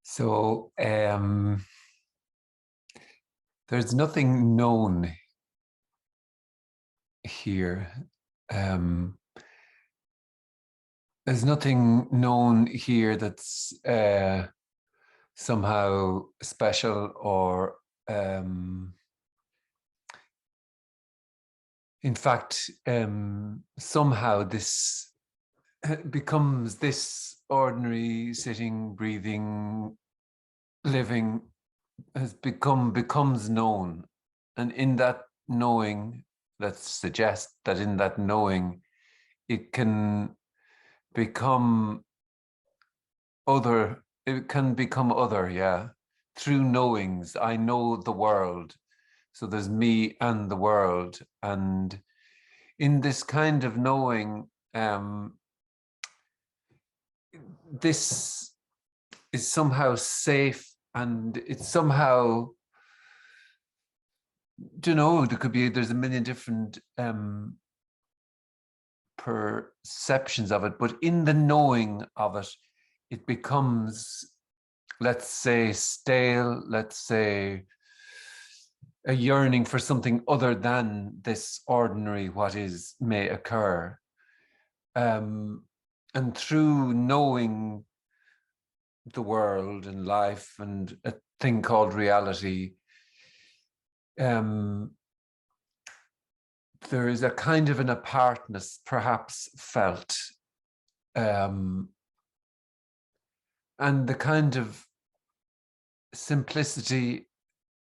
So there's nothing known here. Um, there's nothing known here that's somehow special or in fact, somehow this becomes this ordinary sitting, breathing, living becomes known. And in that knowing, let's suggest that in that knowing, it can become other. It can become other, yeah. Through knowings, I know the world. So there's me and the world. And in this kind of knowing, this is somehow safe, and it's somehow, there's a million different perceptions of it, but in the knowing of it, it becomes, let's say, stale, let's say, a yearning for something other than this ordinary what is may occur. And through knowing the world and life and a thing called reality, there is a kind of an apartness perhaps felt, and the kind of simplicity,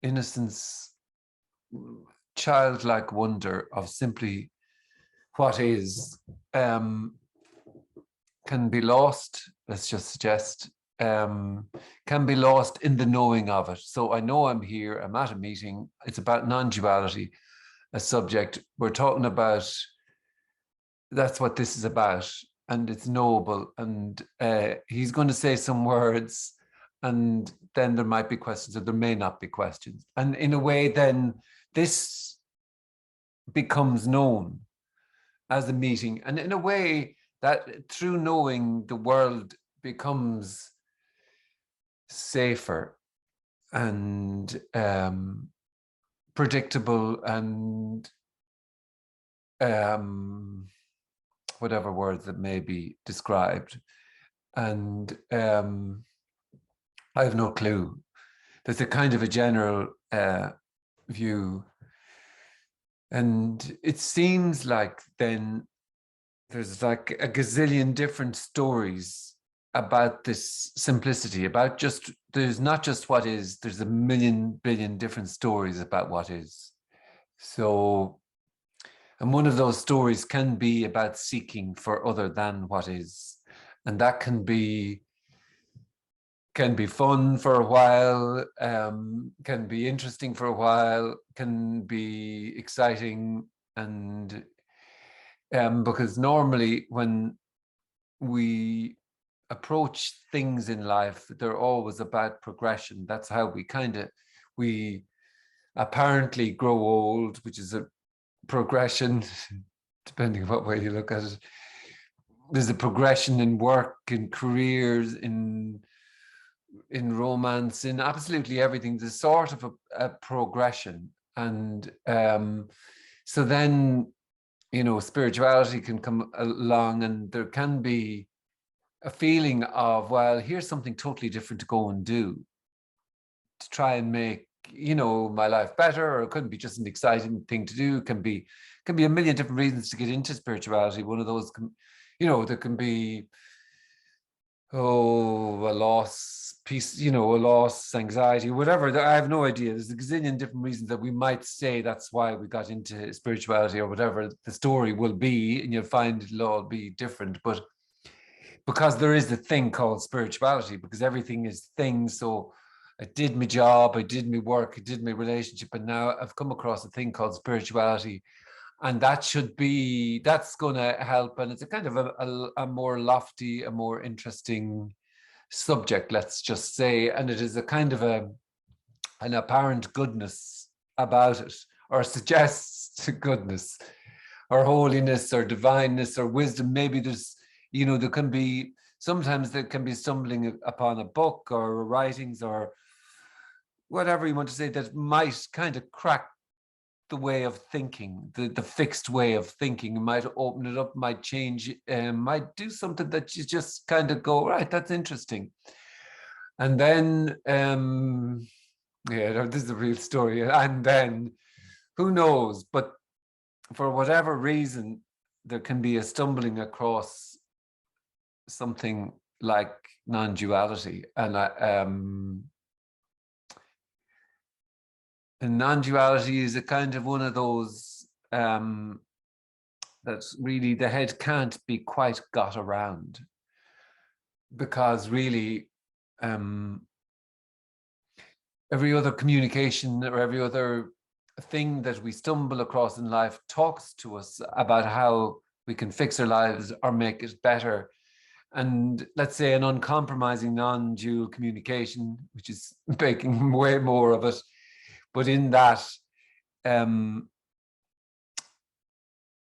innocence, childlike wonder of simply what is, can be lost, let's just suggest, can be lost in the knowing of it. So I know I'm here, I'm at a meeting, it's about non-duality, a subject we're talking about. That's what this is about, and it's noble. And he's going to say some words, and then there might be questions, or there may not be questions. And in a way, then this becomes known as a meeting. And in a way, that through knowing, the world becomes safer and predictable and whatever words that may be described. And I have no clue. There's a kind of a general view. And it seems like then there's like a gazillion different stories about this simplicity, about just, there's not just what is, there's a million billion different stories about what is. So, and one of those stories can be about seeking for other than what is. And that can be fun for a while, can be interesting for a while, can be exciting. And because normally when we approach things in life, they're always about progression. That's how we apparently grow old, which is a progression, depending on what way you look at it. There's a progression in work, in careers, in romance, in absolutely everything. There's sort of a progression. And so then, spirituality can come along, and there can be a feeling of, well, here's something totally different to go and do, to try and make, my life better. Or it couldn't be just an exciting thing to do. It can be a million different reasons to get into spirituality. One of those there can be, a loss, peace, a loss, anxiety, whatever. I have no idea. There's a gazillion different reasons that we might say that's why we got into spirituality, or whatever the story will be, and you'll find it'll all be different. But because there is a thing called spirituality, because everything is things. So I did my job, I did my work, I did my relationship, and now I've come across a thing called spirituality. And that's going to help. And it's a kind of a more lofty, a more interesting subject, let's just say. And it is a kind of an apparent goodness about it, or suggests goodness, or holiness, or divineness, or wisdom. Maybe there's, there can be sometimes there can be stumbling upon a book or writings or whatever you want to say that might kind of crack the way of thinking, the fixed way of thinking. It might open it up, might change, might do something that you just kind of go, right, that's interesting. And then, yeah, this is a real story. And then, who knows? But for whatever reason, there can be a stumbling across something like non-duality. And non-duality is a kind of one of those that really the head can't be quite got around, because really every other communication or every other thing that we stumble across in life talks to us about how we can fix our lives or make it better. And let's say an uncompromising non-dual communication, which is making way more of it, but in that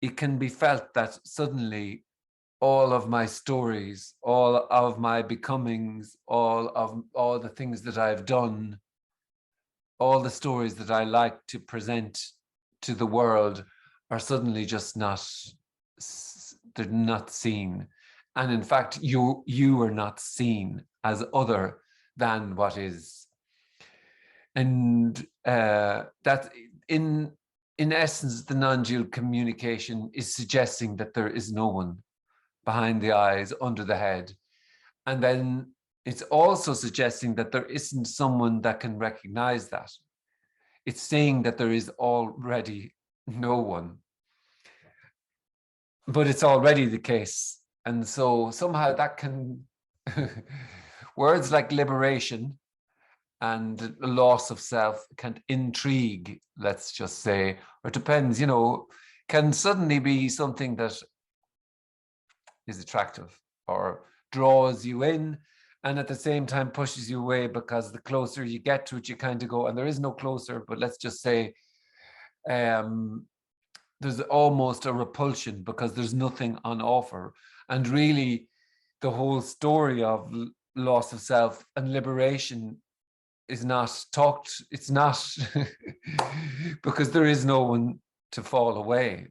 it can be felt that suddenly all of my stories, all of my becomings, all the things that I've done, all the stories that I like to present to the world are suddenly just they're not seen. And in fact, you are not seen as other than what is. And that in essence, the non-dual communication is suggesting that there is no one behind the eyes, under the head. And then it's also suggesting that there isn't someone that can recognize that. It's saying that there is already no one, but it's already the case. And so somehow that can, words like liberation and loss of self can intrigue, let's just say, or it depends, can suddenly be something that is attractive or draws you in, and at the same time pushes you away, because the closer you get to it, you kind of go, and there is no closer, but let's just say there's almost a repulsion because there's nothing on offer. And really, the whole story of loss of self and liberation is not talked, it's not because there is no one to fall away.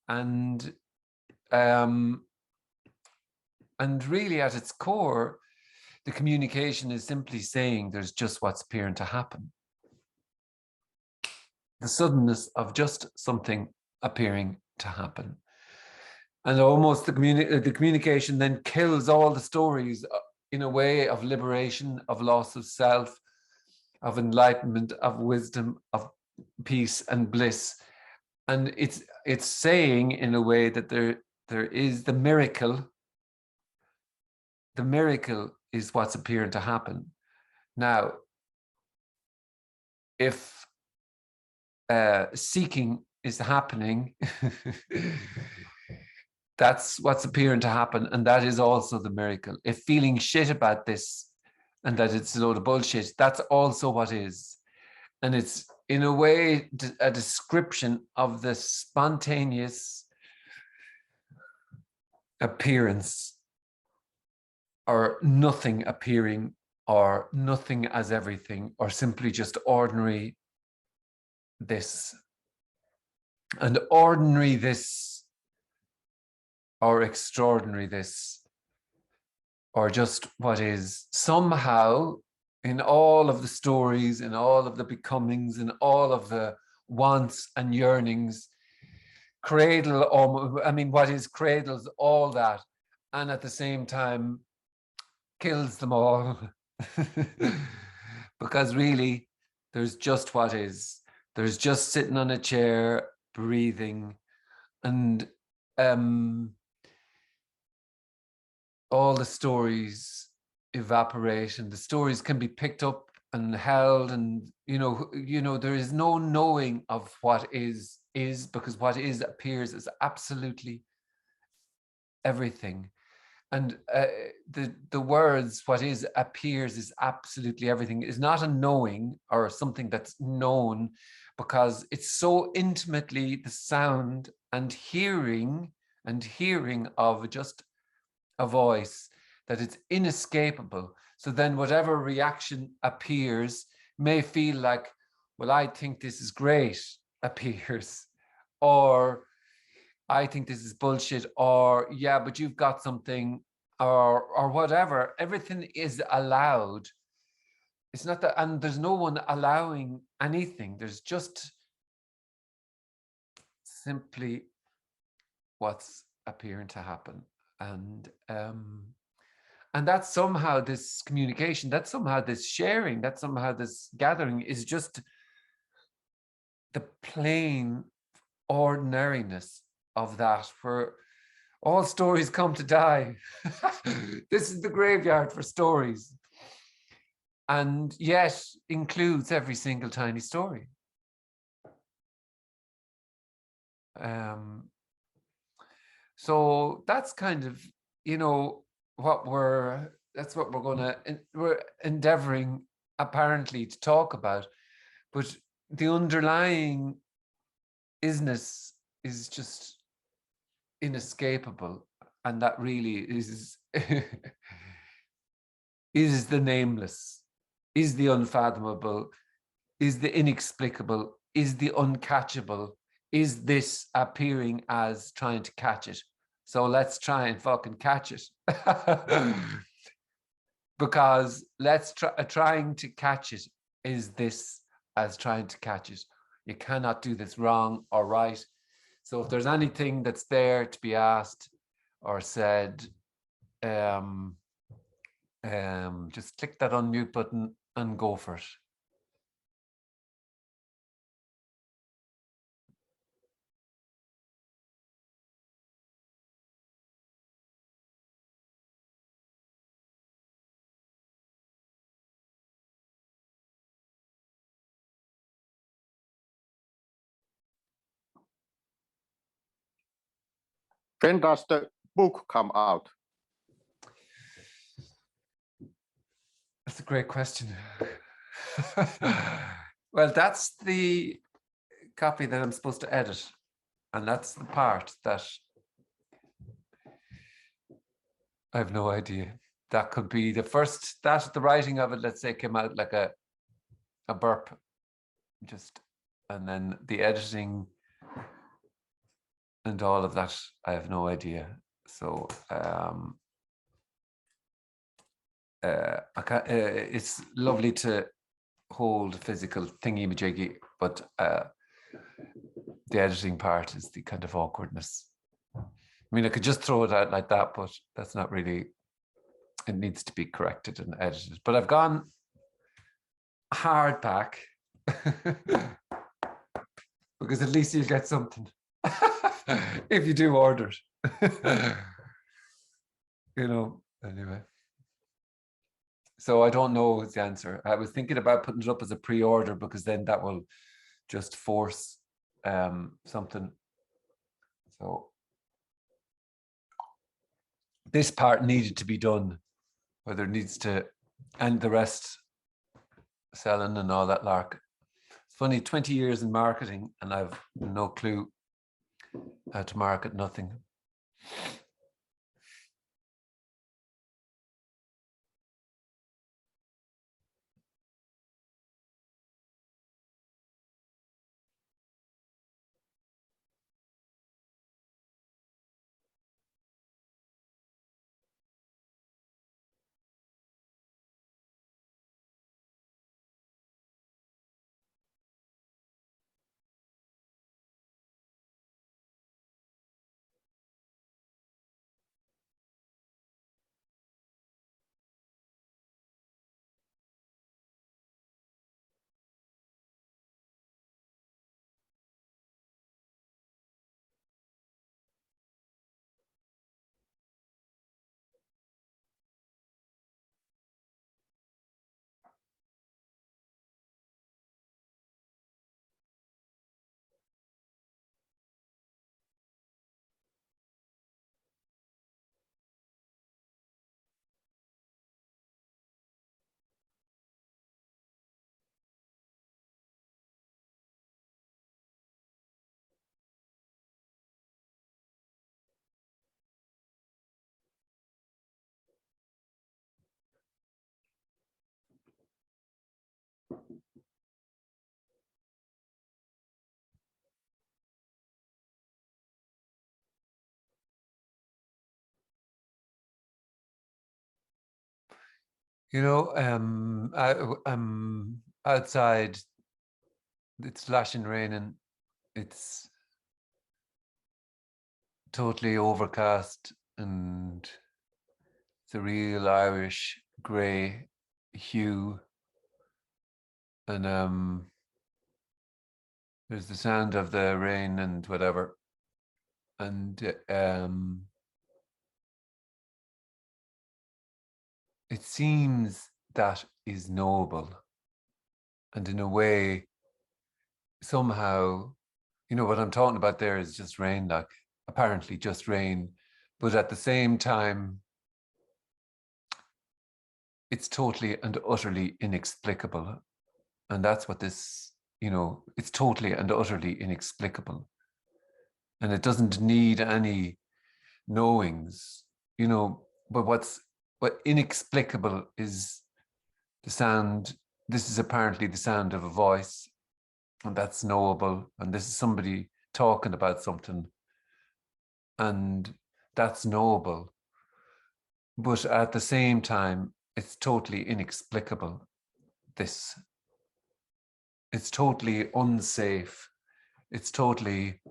And really at its core, the communication is simply saying there's just what's appearing to happen. The suddenness of just something appearing to happen. And almost the communication then kills all the stories in a way of liberation, of loss of self, of enlightenment, of wisdom, of peace and bliss. And it's saying in a way that there is the miracle. The miracle is what's appearing to happen. Now, if seeking is happening, that's what's appearing to happen, and that is also the miracle. If feeling shit about this and that it's a load of bullshit, that's also what is. And it's in a way a description of the spontaneous appearance, or nothing appearing, or nothing as everything, or simply just ordinary this. And ordinary this, or extraordinary this, or just what is, somehow in all of the stories, in all of the becomings, in all of the wants and yearnings, what is cradles all that, and at the same time kills them all. Because really, there's just what is. There's just sitting on a chair, breathing, and all the stories evaporate, and the stories can be picked up and held, and there is no knowing of what is, because what is appears as absolutely everything. And the words what is appears is absolutely everything is not a knowing or something that's known, because it's so intimately the sound and hearing of just a voice that it's inescapable. So then whatever reaction appears may feel like, well, I think this is great, appears, or I think this is bullshit, or yeah, but you've got something, or whatever. Everything is allowed. It's not that, and there's no one allowing anything. There's just simply what's appearing to happen. And that's somehow this communication, that's somehow this sharing, that's somehow this gathering is just the plain ordinariness of that, where all stories come to die. This is the graveyard for stories, and yet includes every single tiny story. So that's kind of, that's what we're endeavoring apparently to talk about, but the underlying isness is just inescapable, and that really is is the nameless, is the unfathomable, is the inexplicable, is the uncatchable, is this appearing as trying to catch it. So let's try and fucking catch it. Because trying to catch it is this as trying to catch it. You cannot do this wrong or right. So if there's anything that's there to be asked or said, just click that unmute button and go for it. When does the book come out? That's a great question. Well, that's the copy that I'm supposed to edit. And that's the part that I have no idea. That could be the first, the writing of it, let's say, came out like a burp, and then the editing and all of that, I have no idea. So it's lovely to hold physical thingy-majiggy, but the editing part is the kind of awkwardness. I mean, I could just throw it out like that, but that's not really, it needs to be corrected and edited. But I've gone hardback because at least you'll get something if you do order it. Anyway. So I don't know is the answer. I was thinking about putting it up as a pre-order because then that will just force something. So this part needed to be done, whether it needs to, and the rest selling and all that lark. It's funny, 20 years in marketing and I've no clue how to market nothing. You know, I'm outside, it's lashing rain and it's totally overcast and it's a real Irish grey hue. And there's the sound of the rain and whatever. And it seems that is noble. And in a way, somehow, you know, what I'm talking about there is just rain, like apparently just rain. But at the same time, it's totally and utterly inexplicable. And that's what this, you know, it's totally and utterly inexplicable. And it doesn't need any knowings, you know, but what inexplicable is the sound. This is apparently the sound of a voice, and that's knowable. And this is somebody talking about something, and that's knowable. But at the same time, it's totally inexplicable. This, it's totally unsafe. It's totally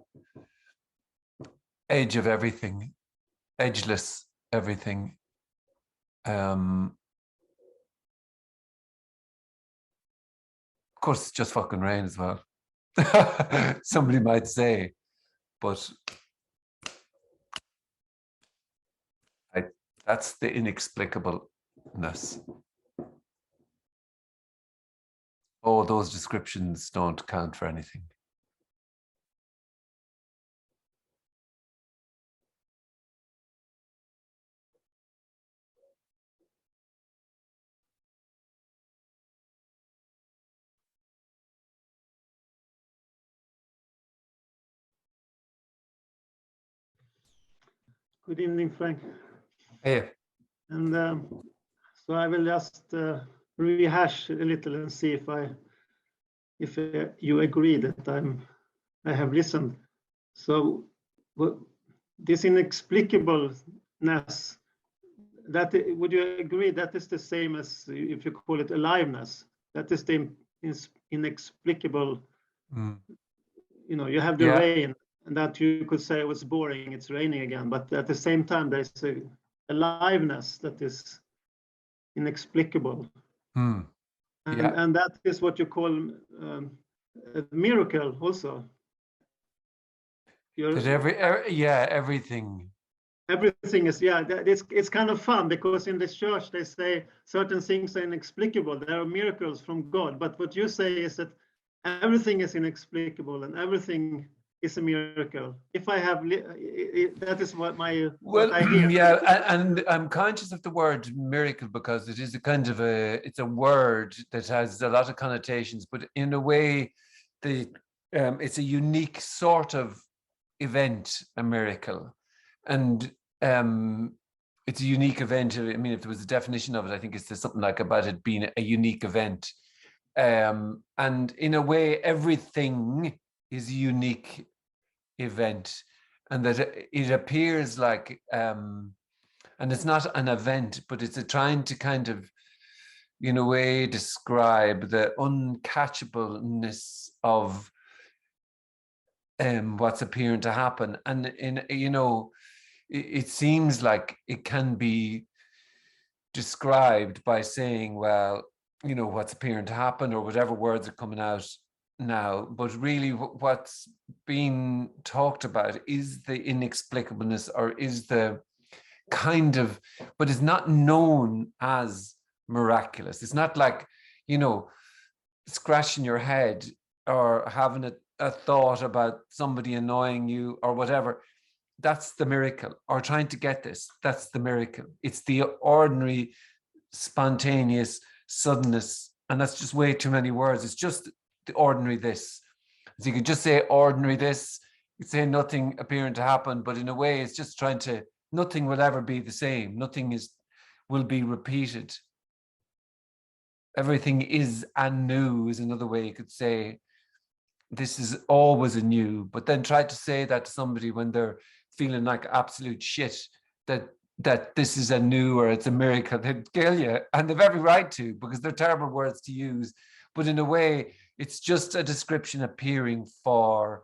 edge of everything, edgeless everything. Of course, it's just fucking rain as well. Somebody might say, but that's the inexplicableness. Oh, those descriptions don't count for anything. Good evening, Frank. Hey. And so I will just rehash a little and see if you agree that I have listened. So this inexplicableness, that would you agree that is the same as if you call it aliveness? That is the inexplicable. You know, you have the rain, and that you could say it was boring, it's raining again, but at the same time there's a aliveness that is inexplicable. And that is what you call a miracle also. That everything is, it's kind of fun, because in the church they say certain things are inexplicable, there are miracles from God, but what you say is that everything is inexplicable and everything is a miracle. If I have, that is what I hear. Yeah, and I'm conscious of the word miracle because it is a kind of it's a word that has a lot of connotations, but in a way, it's a unique sort of event, a miracle, and it's a unique event. I mean, if there was a definition of it, I think it's something like about it being a unique event. And in a way, everything is a unique event, and that it appears like, and it's not an event, but it's trying to kind of, in a way, describe the uncatchableness of what's appearing to happen. And it seems like it can be described by saying, well, what's appearing to happen, or whatever words are coming out now, but really what's being talked about is the inexplicableness, or is the kind of, but it's not known as miraculous. It's not like, scratching your head or having a thought about somebody annoying you or whatever. That's the miracle. Or trying to get this, that's the miracle. It's the ordinary, spontaneous suddenness, and that's just way too many words. It's just the ordinary this. So you could just say ordinary this, you could say nothing appearing to happen, but in a way it's just trying to, nothing will ever be the same. Nothing will be repeated. Everything is anew is another way you could say. This is always anew, but then try to say that to somebody when they're feeling like absolute shit, that that this is a new or it's a miracle, they'd kill you, and they've every right to, because they're terrible words to use. But in a way, it's just a description appearing for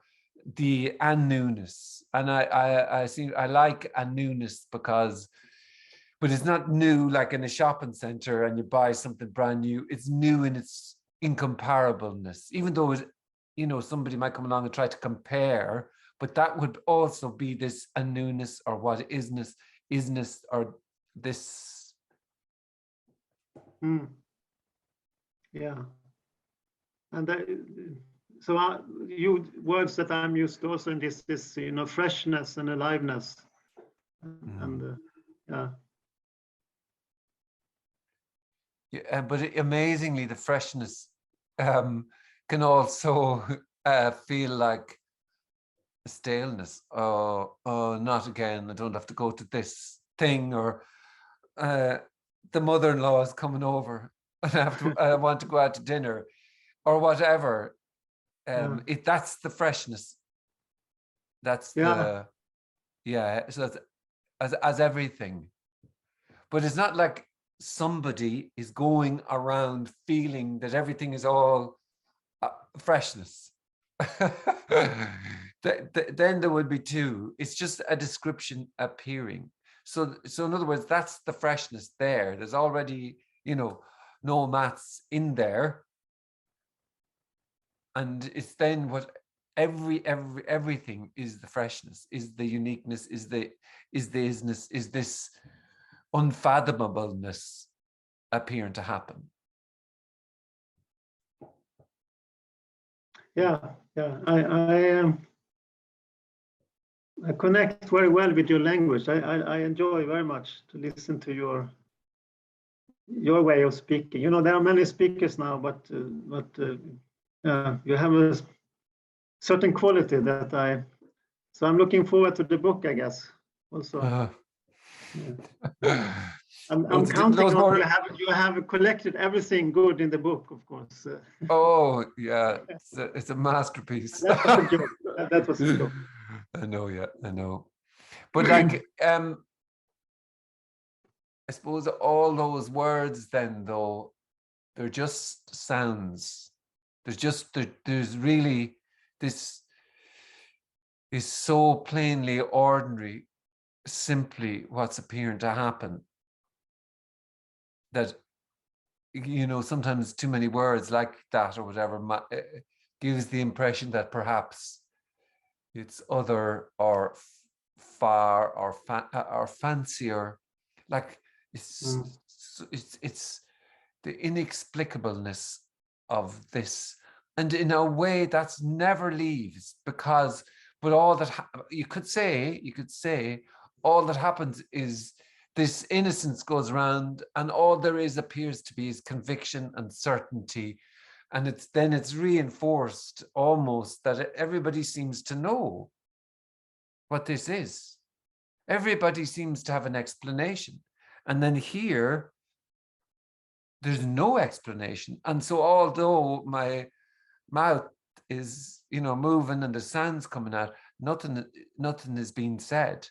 the newness. And I like a newness because, but it's not new like in a shopping center and you buy something brand new. It's new in its incomparableness, even though it, you know, somebody might come along and try to compare, but that would also be this a newness, or what isness, or this. Yeah. And that, so you words that I'm used to also in this you know, freshness and aliveness, and yeah. Yeah, but amazingly, the freshness can also feel like staleness. Oh, not again! I don't have to go to this thing, or the mother-in-law is coming over, and I want to go out to dinner, or whatever. That's the freshness. That's the So that's, as everything, but it's not like somebody is going around feeling that everything is all freshness. Then there would be two. It's just a description appearing. So in other words, that's the freshness there. There's already, you know, no maths in there. And it's then what everything is the freshness, is the uniqueness, is the isness, is this unfathomableness appearing to happen. Yeah. I connect very well with your language. I enjoy very much to listen to your way of speaking. You know, there are many speakers now, but you have a certain quality that so I'm looking forward to the book, I guess. Also, I'm counting on you have collected everything good in the book, of course. Oh yeah, it's a masterpiece. That was a joke. That was a joke. I know, yeah, I know. But like, I suppose all those words then, though, they're just sounds. There's really, this is so plainly ordinary, simply what's appearing to happen, that, you know, sometimes too many words like that or whatever gives the impression that perhaps it's other or far or fancier, like it's the inexplicableness of this, and in a way that's never leaves, because but all that you could say all that happens is this innocence goes around, and all there is appears to be is conviction and certainty, and it's reinforced almost that everybody seems to know what this is. Everybody seems to have an explanation. And then here, there's no explanation. And so although my mouth is, you know, moving and the sound's coming out, nothing is being said.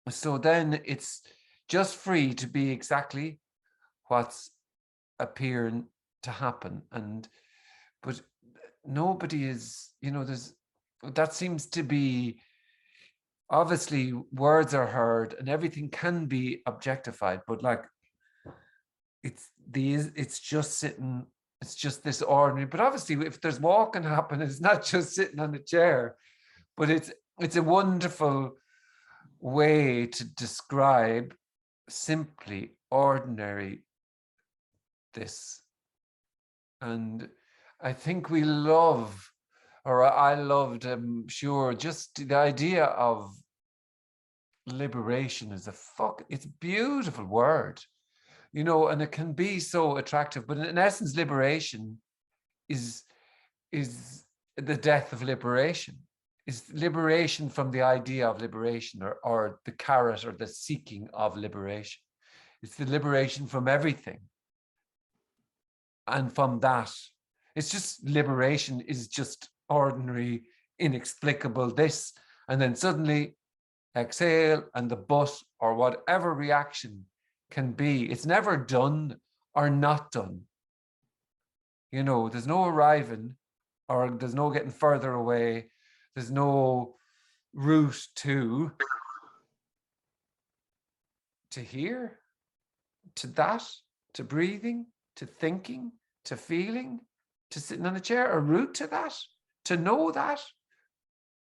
So then it's just free to be exactly what's appearing to happen. But nobody is, you know, that seems to be, obviously words are heard and everything can be objectified, but like it's just sitting, it's just this ordinary. But obviously if there's walking happening, it's not just sitting on a chair, but it's a wonderful way to describe simply ordinary this. And I think we love, or I loved, sure, just the idea of liberation is it's a beautiful word, you know, and it can be so attractive, but in essence, liberation is the death of liberation, is liberation from the idea of liberation, or the carrot, or the seeking of liberation. It's the liberation from everything. And from that, it's just liberation is just ordinary, inexplicable this. And then suddenly exhale, and the but or whatever reaction can be. It's never done or not done. You know, there's no arriving, or there's no getting further away. There's no route to here, to that, to breathing, to thinking, to feeling, to sitting on a chair, a route to that, to know that.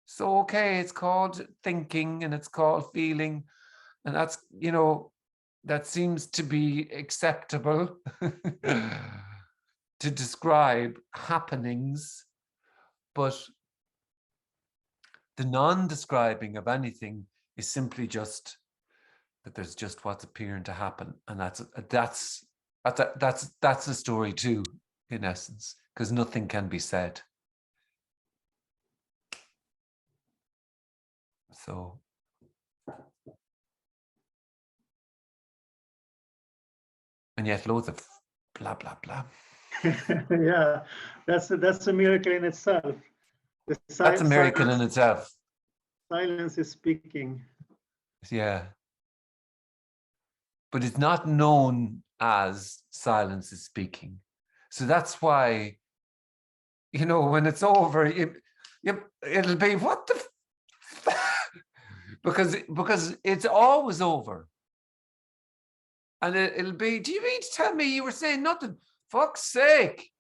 So, okay, it's called thinking and it's called feeling. And that's, you know, that seems to be acceptable to describe happenings. But the non-describing of anything is simply just that there's just what's appearing to happen. And that's a story too, in essence, because nothing can be said. So and yet loads of blah blah blah. Yeah, that's a miracle in itself. That's a miracle in itself. Silence is speaking. Yeah. But it's not known as silence is speaking. So that's why, you know, when it's over, it'll be what the because it's always over. And it'll be, do you mean to tell me you were saying nothing? Fuck's sake.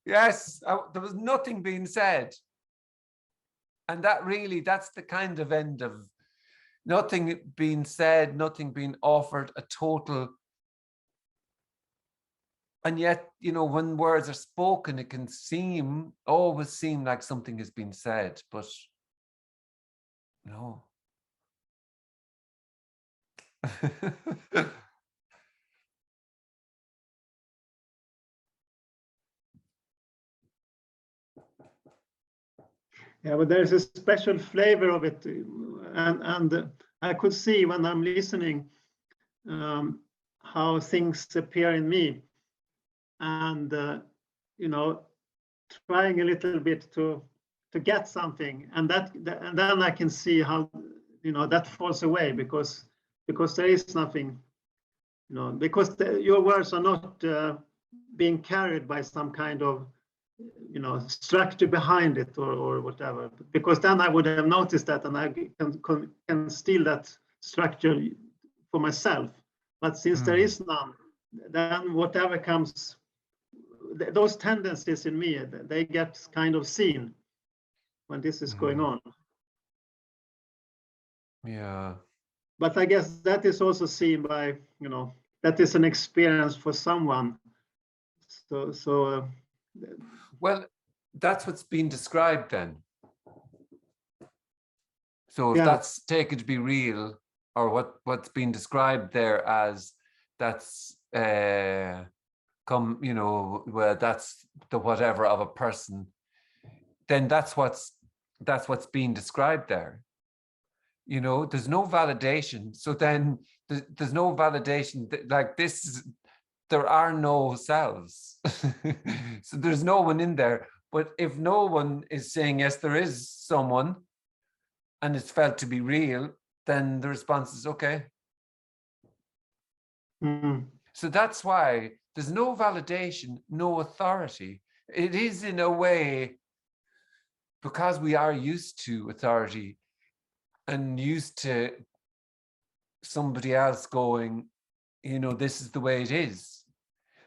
Yes, there was nothing being said. And that's the kind of end of nothing being said, nothing being offered, a total. And yet, you know, when words are spoken, it can always seem like something has been said, but no. Yeah, but there's a special flavor of it, and I could see when I'm listening how things appear in me, and you know, trying a little bit to get something, and then I can see how, you know, that falls away because there is nothing, you know, because your words are not being carried by some kind of, you know, structure behind it or whatever, because then I would have noticed that and I can steal that structure for myself. But since there is none, then whatever comes, those tendencies in me, they get kind of seen when this is going on. Yeah. But I guess that is also seen by, you know, that is an experience for someone. So well, that's what's been described then. So if yeah, that's taken to be real, or what's been described there as that's you know, well, that's the whatever of a person, then that's what's being described there. You know, there's no validation. So then there's no validation like this. There are no selves. So there's no one in there. But if no one is saying, yes, there is someone, and it's felt to be real, then the response is okay. So that's why there's no validation, no authority. It is in a way, because we are used to authority and used to somebody else going, you know, this is the way it is.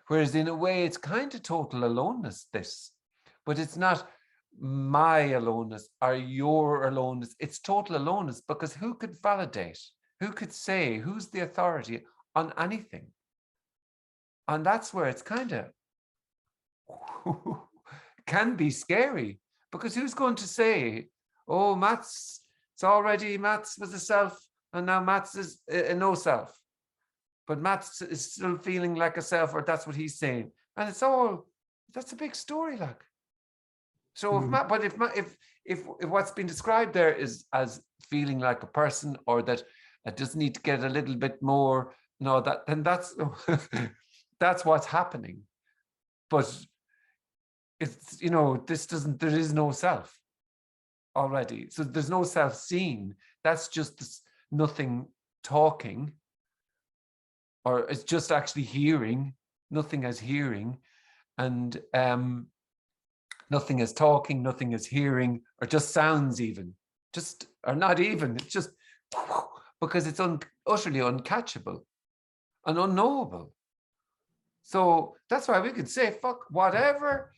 Whereas in a way, it's kind of total aloneness, this. But it's not my aloneness or your aloneness. It's total aloneness, because who could validate? Who could say? Who's the authority on anything? And that's where it's kind of can be scary, because who's going to say, oh, Mats, Mats was a self, and now Mats is a no self. But Mats is still feeling like a self, or that's what he's saying. And it's all, that's a big story, like. So if what's been described there is as feeling like a person, or that it does need to get a little bit more, no, then that's that's what's happening. But it's, you know, there is no self. already. So there's no self-seen. That's just this nothing talking, or it's just actually hearing, nothing as hearing, and nothing as talking, nothing as hearing, or just sounds even, just, or not even, it's just, because it's utterly uncatchable and unknowable. So that's why we could say, fuck, whatever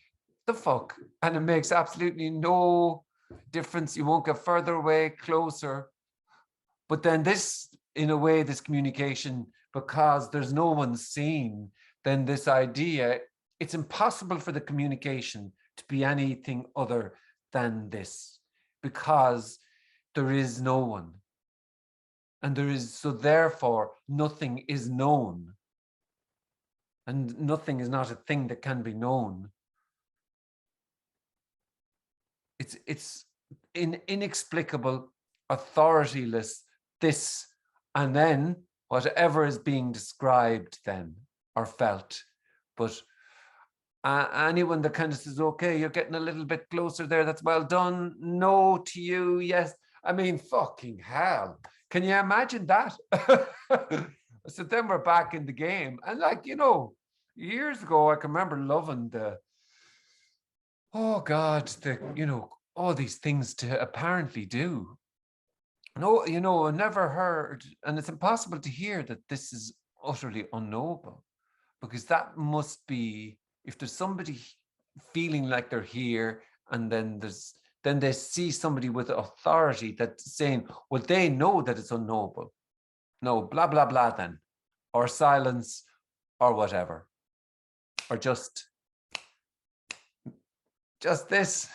the fuck, and it makes absolutely no difference. You won't get further away, closer. But then this, in a way, this communication, because there's no one seen, then this idea, it's impossible for the communication to be anything other than this, because there is no one. And there is, so therefore, nothing is known. And nothing is not a thing that can be known. It's inexplicable, authorityless, this, and then whatever is being described then or felt. But anyone that kind of says, okay, you're getting a little bit closer there, that's well done, no to you, yes. I mean, fucking hell. Can you imagine that? So then we're back in the game. And like, you know, years ago, I can remember loving the, oh God, the, you know, all these things to apparently do. No, you know, I never heard, and it's impossible to hear that this is utterly unknowable, because that must be, if there's somebody feeling like they're here, and then they see somebody with authority that's saying, well, they know that it's unknowable. No, blah, blah, blah then, or silence, or whatever, or just this.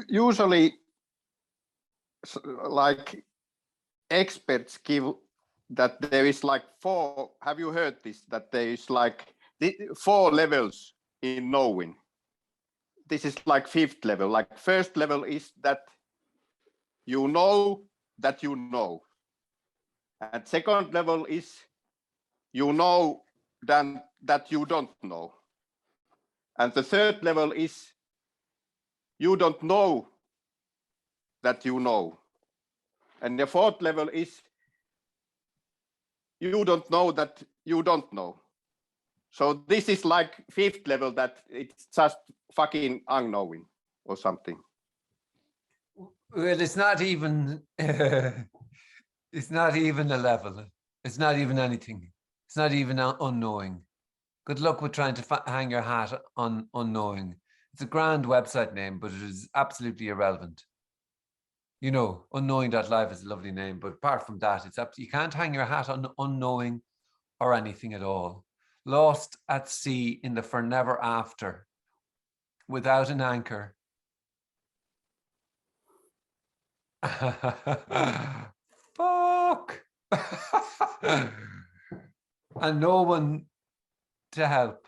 Usually, like experts give that there is like four. Have you heard this? That there is like four levels in knowing. This is like fifth level. Like first level is that you know that you know, and second level is you know that you don't know, and the third level is you don't know that you know, and the fourth level is you don't know that you don't know. So this is like fifth level, that it's just fucking unknowing or something. Well, it's not even, it's not even a level. It's not even anything. It's not even unknowing. Good luck with trying to hang your hat on unknowing. It's a grand website name, but it is absolutely irrelevant. You know, Unknowing.life is a lovely name, but apart from that, it's you can't hang your hat on unknowing or anything at all. Lost at sea in the for never after, without an anchor. Fuck. And no one to help,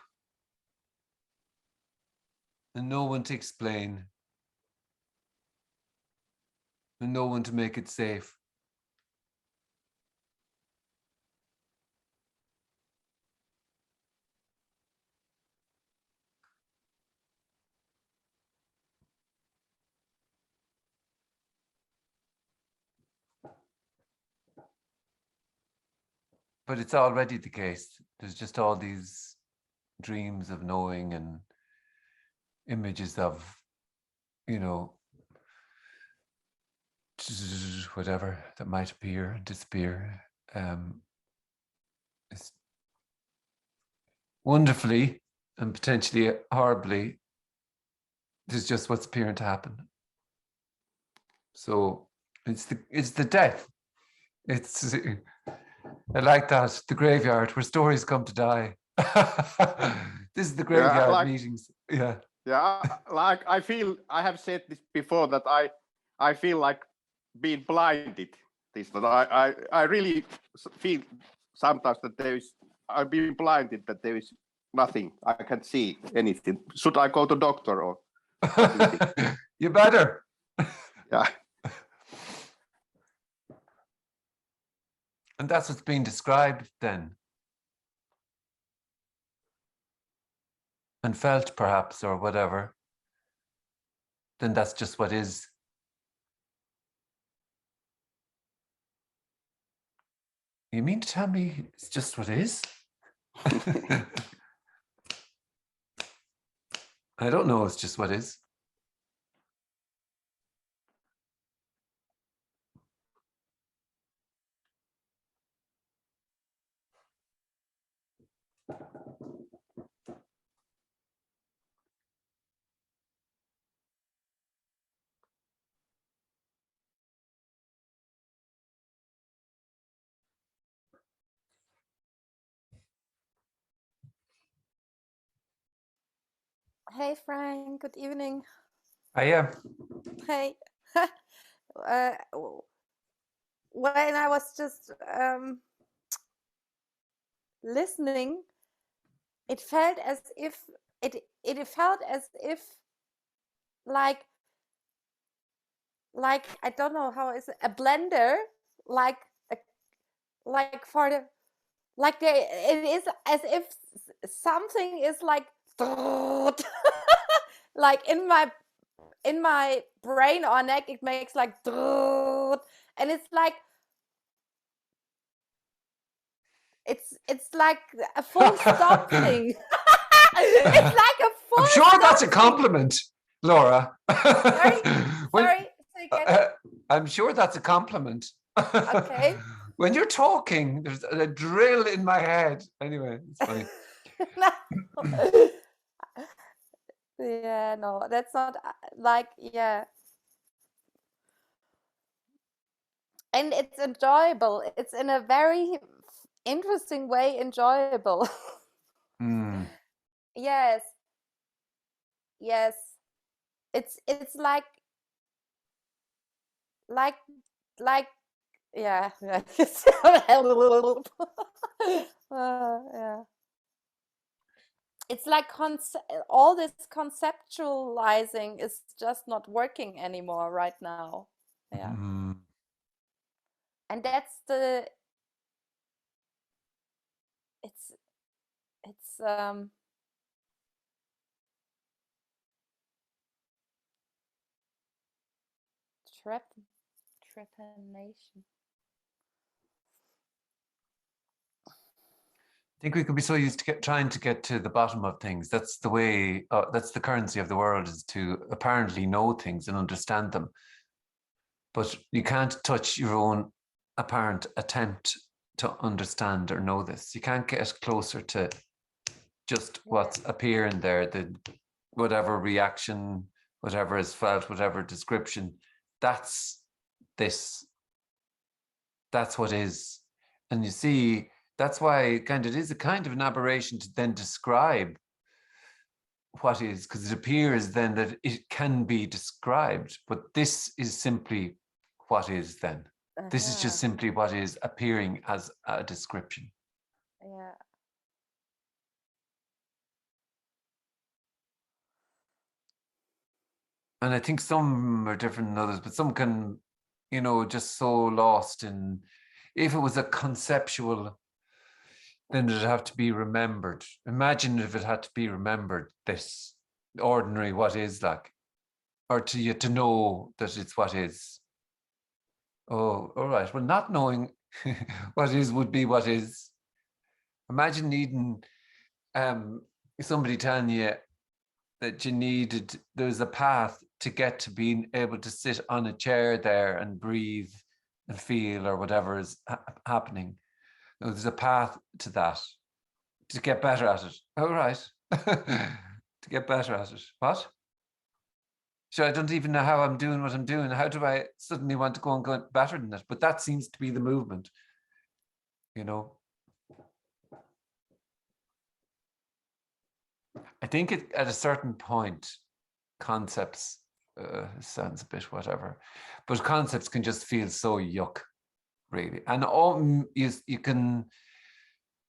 and no one to explain, and no one to make it safe. but it's already the case. There's just all these dreams of knowing and images of, you know, whatever that might appear and disappear. It's wonderfully and potentially horribly, there's just what's appearing to happen. So it's the death. It's, I like that, the graveyard where stories come to die. This is the graveyard meetings. Yeah. Yeah, like I have said this before, that I feel like being blinded. This, that I really feel sometimes that I've been blinded, that there is nothing, I can't see anything. Should I go to doctor or? You better. Yeah. And that's what's being described then. And felt perhaps, or whatever. Then that's just what is. You mean to tell me it's just what is? I don't know, it's just what is. Hey Frank, good evening. I am. Hey. When I was just listening, it felt as if like I don't know how is it, a blender, like for the it is as if something is like like in my brain or neck, it makes like and it's like it's like a full stop thing. It's like a full I'm sure stop that's a thing. compliment, Laura. Sorry, say again. I'm sure that's a compliment. Okay. When you're talking, there's a drill in my head. Anyway, it's funny. No. Yeah, no, that's not like, yeah. And it's enjoyable. It's in a very interesting way enjoyable. Mm. Yes. Yes. It's like yeah. Yeah. Yeah. It's like all this conceptualizing is just not working anymore right now. Yeah. Mm. And that's the it's trepanation. I think we could be so used to trying to get to the bottom of things. That's the way, that's the currency of the world, is to apparently know things and understand them. But you can't touch your own apparent attempt to understand or know this. You can't get closer to just what's appearing there, the whatever reaction, whatever is felt, whatever description. That's this. That's what is. And you see, that's why it is a kind of an aberration to then describe what is, because it appears then that it can be described, but this is simply what is then. This is just simply what is appearing as a description. Yeah. And I think some are different than others, but some can, just so lost in, if it was a conceptual, then it'd have to be remembered. Imagine if it had to be remembered, this ordinary what is like, or to know that it's what is. Oh, all right. Well, not knowing what is would be what is. Imagine needing somebody telling you that you needed, there's a path to get to being able to sit on a chair there and breathe and feel or whatever is happening. There's a path to that, to get better at it. Oh, right. To get better at it. What? So I don't even know how I'm doing what I'm doing. How do I suddenly want to go and go better than that? But that seems to be the movement, you know. I think at a certain point, concepts, sounds a bit whatever, but concepts can just feel so yuck, really. And all you can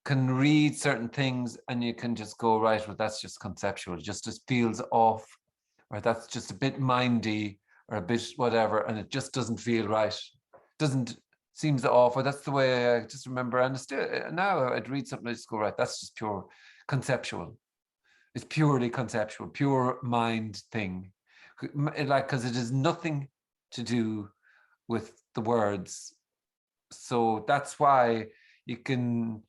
read certain things and you can just go, right, well, that's just conceptual, just feels off, or that's just a bit mindy or a bit whatever, and it just doesn't feel right. Doesn't seems off, or that's the way I just remember. And still, now I'd read something, I just go, right, that's just pure conceptual. It's purely conceptual, pure mind thing. Like, because it has nothing to do with the words. So that's why you can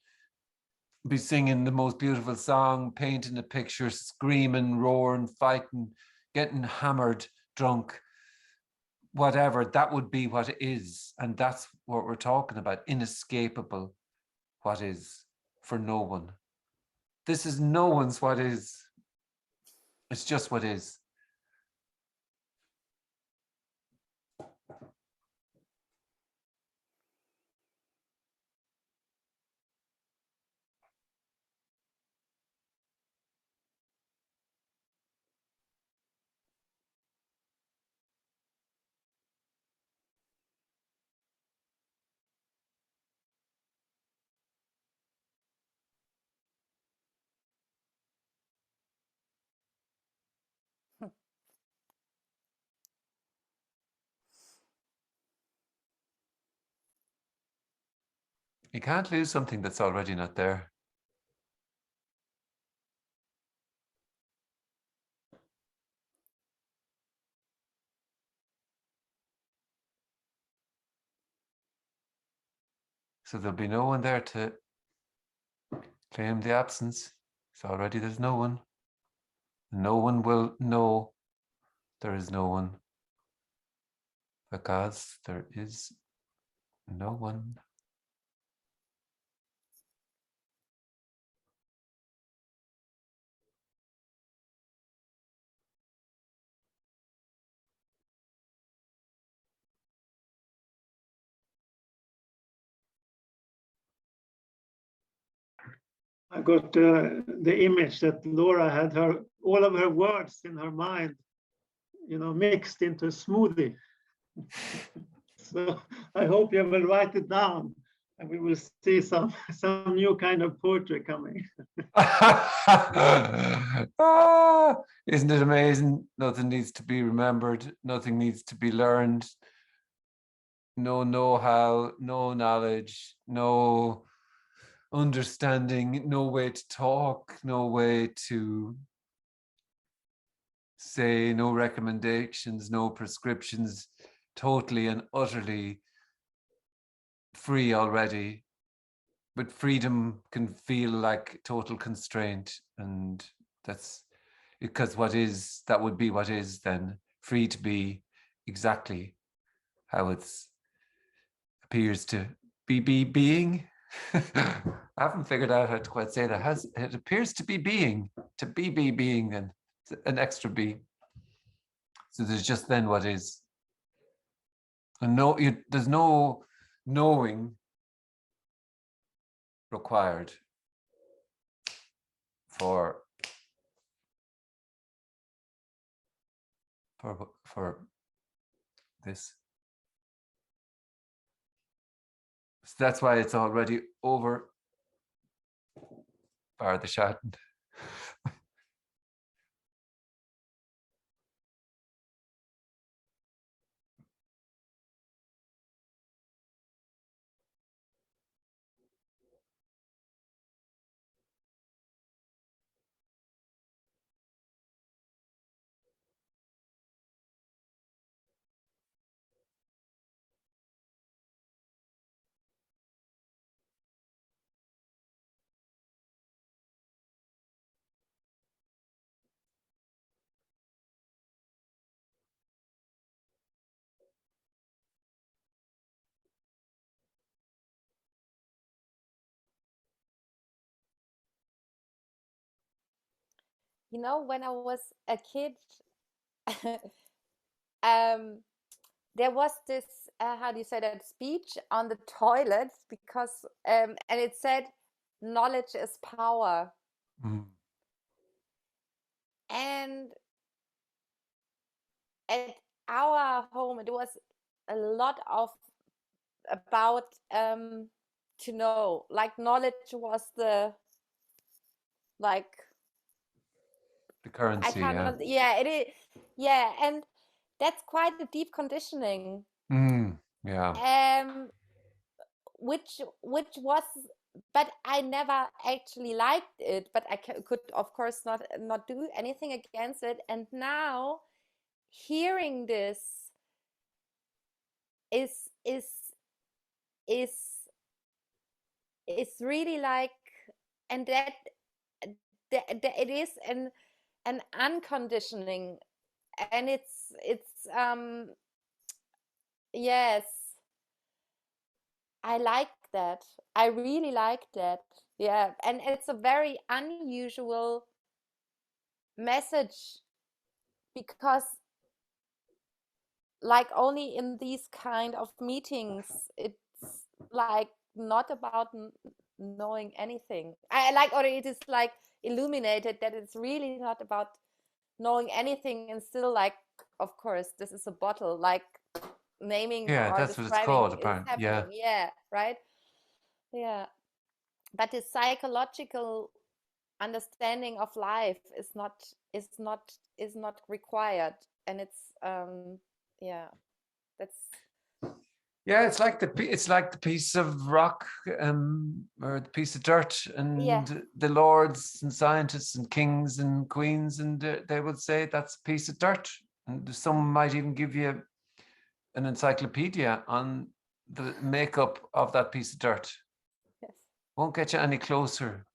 be singing the most beautiful song, painting a picture, screaming, roaring, fighting, getting hammered, drunk, whatever. That would be what it is. And that's what we're talking about. Inescapable, what is for no one. This is no one's what is. It's just what is. You can't lose something that's already not there. So there'll be no one there to claim the absence. There's no one. No one will know there is no one, because there is no one. I got the image that Laura had all of her words in her mind, mixed into a smoothie. So I hope you will write it down, and we will see some new kind of poetry coming. Isn't it amazing? Nothing needs to be remembered. Nothing needs to be learned. No know-how, no knowledge, no understanding, no way to talk, no way to say, no recommendations, no prescriptions, totally and utterly free already. But freedom can feel like total constraint, and that's because that would be what is then, free to be exactly how it appears to be being. I haven't figured out how to quite say that. It appears to be being, being, and an extra be. So there's just then what is. And there's no knowing required for this. So that's why it's already over, bar the shot. you know, when I was a kid, there was this how do you say that, speech on the toilet, because and it said knowledge is power. And at our home it was a lot of about to know, like knowledge was the, like, The I currency, cannot, yeah, it is, yeah, and that's quite a deep conditioning. Yeah. Which was, but I never actually liked it, but I could of course not do anything against it. And now hearing this is is is is really like, and that it is an unconditioning, and it's yes, I like that. I really like that. Yeah, and it's a very unusual message, because like only in these kind of meetings it's like not about knowing anything. I like, or it is like illuminated that it's really not about knowing anything, and still, like, of course this is a bottle, like naming Yeah, or that's what it's called, describing is apparently. Yeah. happening. Yeah, right. Yeah, but the psychological understanding of life is not required, and it's yeah, that's Yeah, it's like the piece of rock, or the piece of dirt, yeah, and the lords and scientists and kings and queens, and they would say that's a piece of dirt, and some might even give you an encyclopedia on the makeup of that piece of dirt. yes, Won't get you any closer.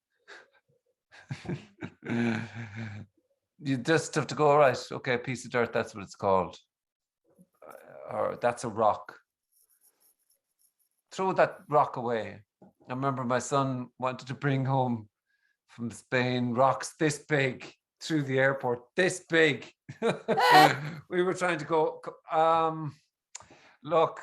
You just have to go, all right, okay, piece of dirt, that's what it's called, or that's a rock. Throw that rock away. I remember my son wanted to bring home from Spain rocks this big through the airport, this big. We were trying to go, look,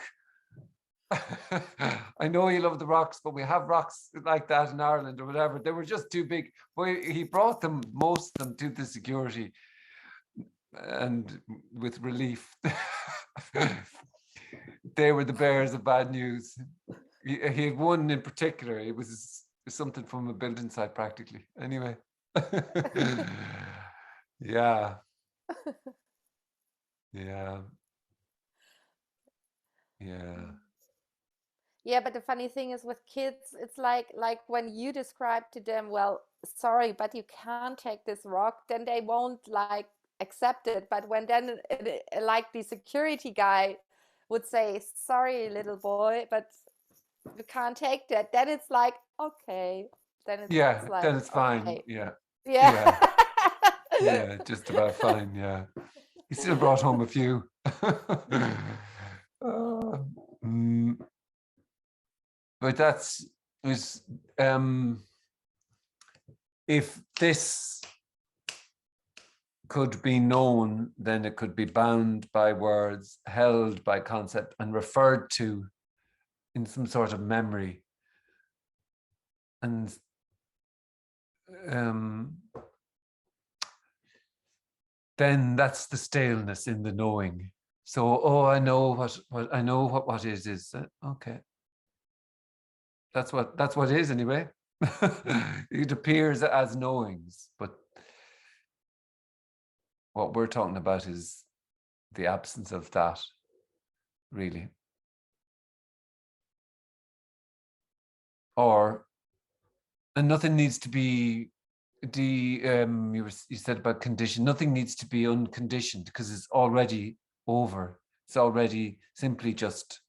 I know you love the rocks, but we have rocks like that in Ireland or whatever. They were just too big. But he brought them, most of them, to the security, and with relief. They were the bearers of bad news. He had one in particular. It was something from a building site, practically. Anyway. Yeah. Yeah. Yeah. yeah. But the funny thing is with kids, it's like when you describe to them, well, sorry, but you can't take this rock, then they won't like accept it. But when then like the security guy would say, sorry little boy, but you can't take that, then it's like, okay, then it's Yeah, like, then it's fine. okay. Yeah. Yeah. Yeah, just about fine. Yeah. He still brought home a few. But that's is if this could be known, then it could be bound by words, held by concept, and referred to in some sort of memory. And then that's the staleness in the knowing. So, oh, I know what I know what is. Okay. That's what it is anyway. It appears as knowings, but what we're talking about is the absence of that, really. And nothing needs to be you said about condition. Nothing needs to be unconditioned, because it's already over. It's already simply just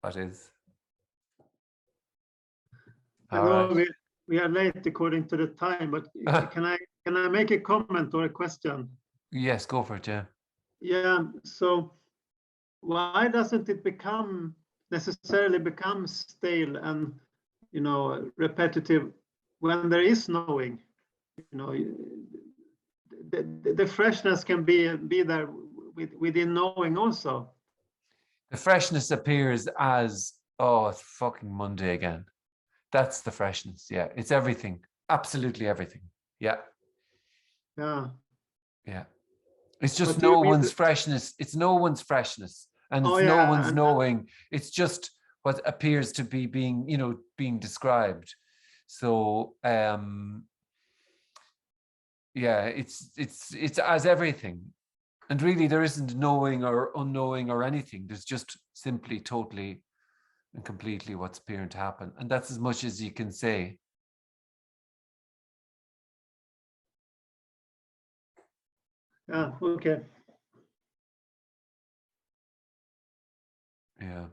what is. I know we are late according to the time, but can I make a comment or a question? Yes, go for it. Yeah. Yeah. So why doesn't it necessarily become stale and repetitive when there is knowing? you know, the freshness can be there within knowing also. The freshness appears as, oh, it's fucking Monday again. That's the freshness. Yeah, it's everything. Absolutely everything. Yeah. Yeah. Yeah. It's just But do you no mean one's freshness. It's no one's freshness. And Oh, it's no yeah, one's and knowing. It's just what appears to be being, you know, being described. So yeah, it's as everything. And really there isn't knowing or unknowing or anything. There's just simply totally and completely what's appearing to happen. And that's as much as you can say. yeah, okay. Yeah.